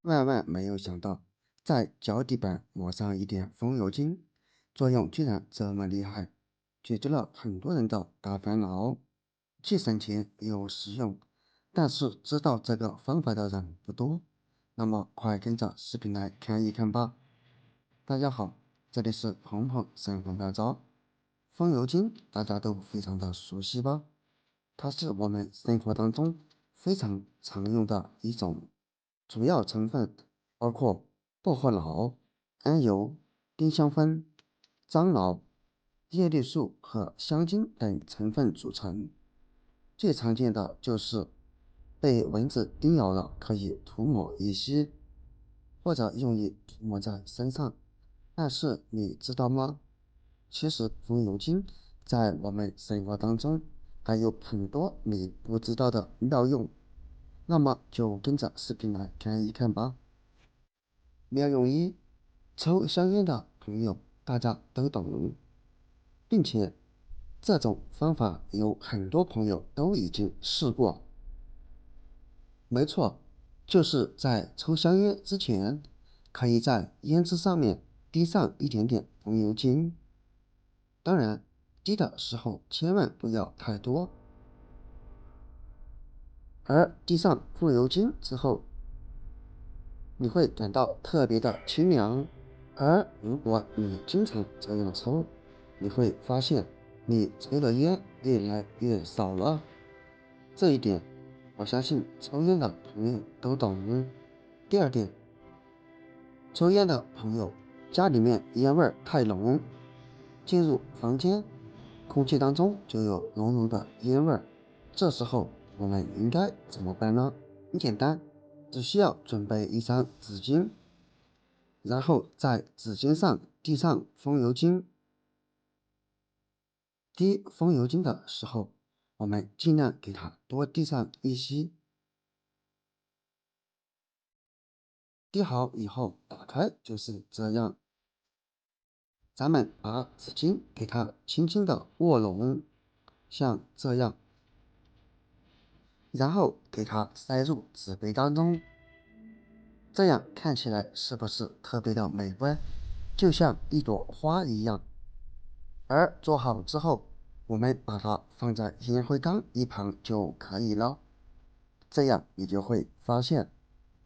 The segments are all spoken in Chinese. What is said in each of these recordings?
万万没有想到，在脚底板抹上一点风油精，作用居然这么厉害，解决了很多人的大烦恼，既省钱又实用。但是知道这个方法的人不多，那么快跟着视频来看一看吧。大家好，这里是鹏鹏生活妙招。风油精大家都非常的熟悉吧？它是我们生活当中非常常用的一种，主要成分包括薄荷脑、桉油、丁香酚、樟脑、叶绿素和香精等成分组成。最常见的就是被蚊子叮咬了，可以涂抹一吸，或者用于涂抹在身上。但是你知道吗？其实风油精在我们生活当中还有很多你不知道的妙用，那么就跟着视频来看一看吧。妙用一：抽香烟的朋友大家都懂，并且这种方法有很多朋友都已经试过。没错，就是在抽香烟之前，可以在烟支上面滴上一点点风油精。当然，滴的时候千万不要太多。而滴上风油精之后，你会感到特别的清凉。而如果你经常这样抽，你会发现你抽的烟越来越少了。这一点，我相信抽烟的朋友都懂。第二点，抽烟的朋友家里面烟味太浓，进入房间，空气当中就有浓浓的烟味儿。这时候我们应该怎么办呢？很简单，只需要准备一张纸巾，然后在纸巾上滴上风油精。滴风油精的时候，我们尽量给它多滴上一吸。滴好以后，打开就是这样。咱们把纸巾给它轻轻的握拢，像这样，然后给它塞入纸杯当中。这样看起来是不是特别的美观？就像一朵花一样。而做好之后，我们把它放在烟灰缸一旁就可以了。这样你就会发现，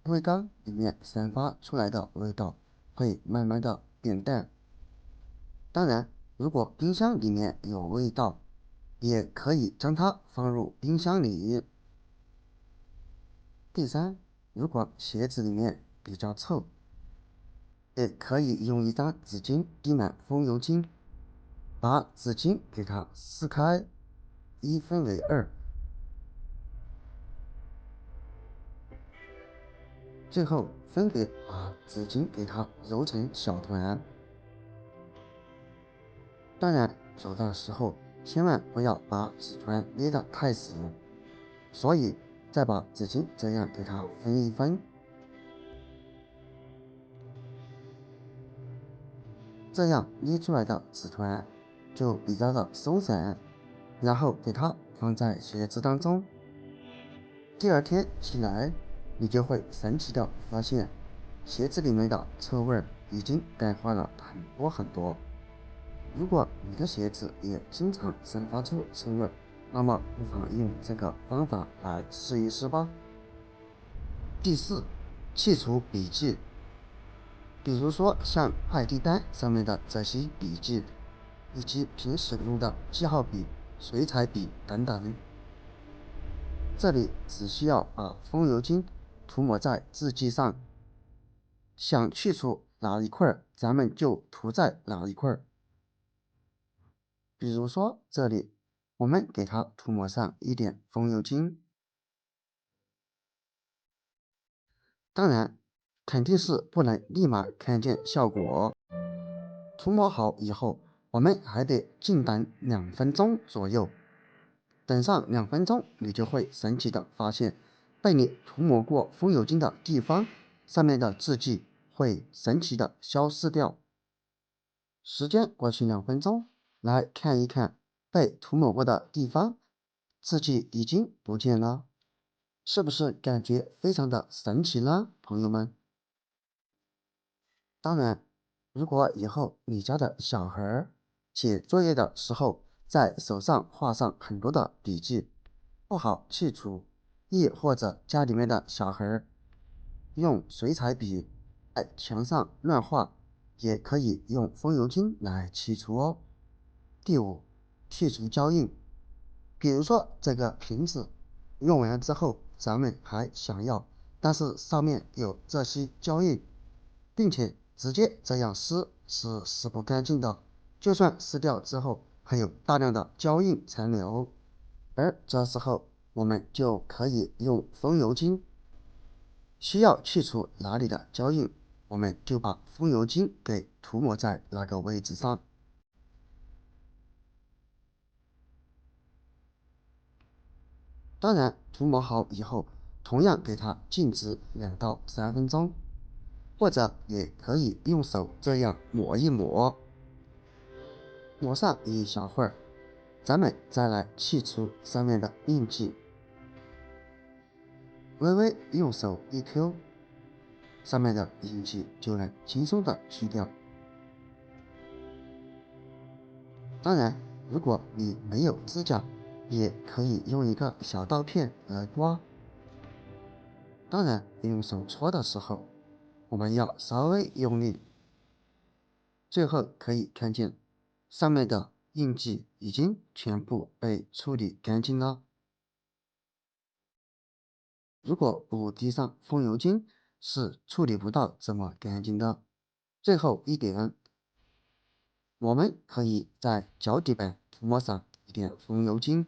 烟灰缸里面散发出来的味道会慢慢的变淡。当然，如果冰箱里面有味道，也可以将它放入冰箱里。第三，如果鞋子里面比较臭，也可以用一张纸巾滴满风油精，把纸巾给它撕开，一分为二，最后分别把纸巾给它揉成小团。当然，揉的时候千万不要把纸团捏得太死，所以再把纸巾这样给它分一分，这样捏出来的纸团就比较的松散，然后给它放在鞋子当中。第二天起来，你就会神奇的发现，鞋子里面的臭味已经淡化了很多很多。如果你的鞋子也经常散发出臭味，那么不妨用这个方法来试一试吧。第四，去除笔记，比如说像快递单上面的这些笔记，以及平时用的记号笔、水彩笔等等。这里只需要把风油精涂抹在字迹上，想去除哪一块儿，咱们就涂在哪一块儿。比如说这里，我们给它涂抹上一点风油精，当然肯定是不能立马看见效果。涂抹好以后，我们还得静等2分钟左右。等上2分钟，你就会神奇的发现，被你涂抹过风油精的地方，上面的字迹会神奇的消失掉。时间过去2分钟，来看一看被涂抹过的地方，字迹已经不见了，是不是感觉非常的神奇呢，朋友们？当然，如果以后你家的小孩儿写作业的时候在手上画上很多的笔记，不好去除，亦或者家里面的小孩儿用水彩笔在墙上乱画，也可以用风油精来去除哦。第五，去除胶印。比如说这个瓶子用完之后，咱们还想要，但是上面有这些胶印，并且直接这样撕是撕不干净的，就算撕掉之后，还有大量的胶印残留，而这时候我们就可以用风油精。需要去除哪里的胶印，我们就把风油精给涂抹在那个位置上。当然，涂抹好以后，同样给它静置2到3分钟，或者也可以用手这样抹一抹，抹上一小会儿，咱们再来去除上面的印记，微微用手一 Q，上面的印记就能轻松的去掉。当然，如果你没有指甲，也可以用一个小刀片来刮。当然，用手搓的时候，我们要稍微用力。最后可以看见，上面的印记已经全部被处理干净了。如果不滴上风油精，是处理不到这么干净的。最后一点，我们可以在脚底板涂抹上一点风油精。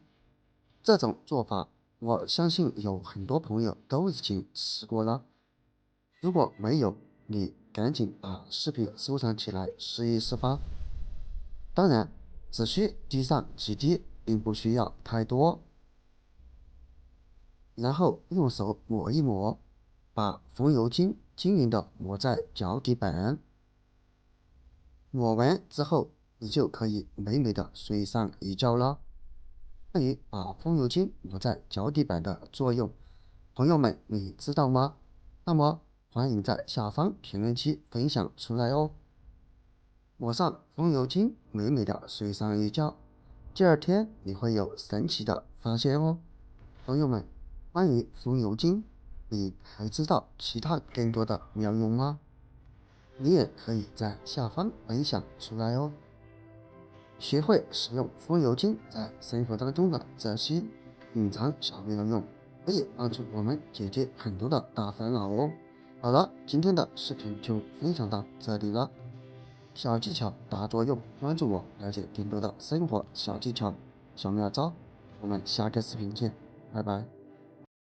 这种做法，我相信有很多朋友都已经试过了。如果没有，你赶紧把视频收藏起来试一试吧。当然，只需滴上几滴，并不需要太多。然后用手抹一抹，把风油精均匀的抹在脚底板。抹完之后，你就可以美美的睡上一觉了。关于把风油精抹在脚底板的作用，朋友们你知道吗？那么欢迎在下方评论区分享出来哦。抹上风油精，美美的睡上一觉，第二天你会有神奇的发现哦。朋友们，关于风油精，你还知道其他更多的妙用吗？你也可以在下方分享出来哦。学会使用风油精在生活当中的这些隐藏小妙用，可以帮助我们解决很多的大烦恼哦。好了，今天的视频就分享到这里了。小技巧大作用，关注我，了解更多的生活小技巧、小妙招。我们下个视频见，拜拜。